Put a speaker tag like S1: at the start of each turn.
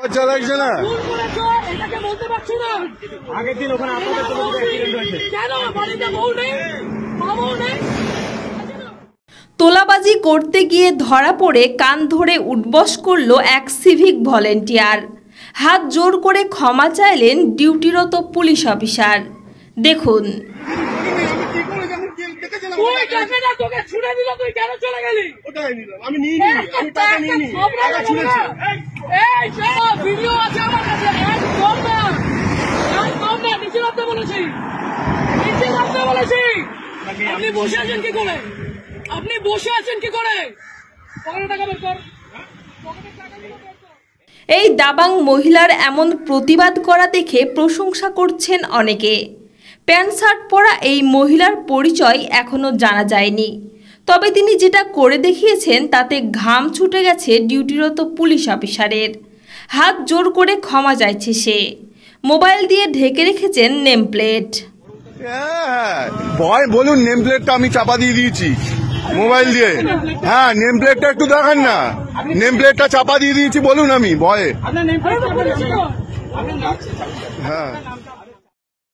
S1: আচ্ছা লাগছে না
S2: এটাকে বলতে পারছি না।
S3: আগের দিন ওখানে আপনাদের অ্যাক্সিডেন্ট হয়েছে
S2: কেন বাড়িতে বউ নেই, মা বউ নেই?
S4: তোলাবাজি করতে গিয়ে ধরা পড়ে কান ধরে উঠবস করল এক সিভিক ভলেন্টিয়ার। হাত জোর করে ক্ষমা চাইলেন ডিউটিরত পুলিশ অফিসার। দেখুন।
S2: তোকে ছুড়ে দিল, তুই কেন চলে গেলি?
S3: আমি নিয়ে নিই, আমি টাকা নিয়ে নিই, টাকা ছুঁড়েছি।
S2: এই ভিডিও আছে আমার কাছে, একদম না, একদম না, নিচে নামতে বলেছি, নিচে নামতে বলেছি। আপনি বসে আছেন কি করে? আপনি বসে আছেন কি করে? পকেটে টাকা বের কর, পকেটে টাকা বের কর।
S4: এই দাবাং মহিলার এমন প্রতিবাদ করা দেখে প্রশংসা করছেন অনেকে। প্যান্ট শার্ট পরা এই মহিলার পরিচয় এখনও জানা যায়নি, তবে তিনি যেটা করে দেখিয়েছেন তাতে ঘাম ছুটে গেছে ডিউটিরত পুলিশ অফিসারের। হাত জোর করে ক্ষমা চাইছে সে। মোবাইল দিয়ে ঢেকে রেখেছেন নেম প্লেট।
S1: হ্যাঁ ভয় বলুন, নেম প্লেটটা আমি চাপা দিয়ে দিয়েছি মোবাইল দিয়ে। হ্যাঁ নেম প্লেটটা একটু দেখান না, নেম প্লেটটা চাপা দিয়ে দিয়েছি বলুন আমি ভয়ে।
S2: আপনার নেম প্লেট
S1: হ্যাঁ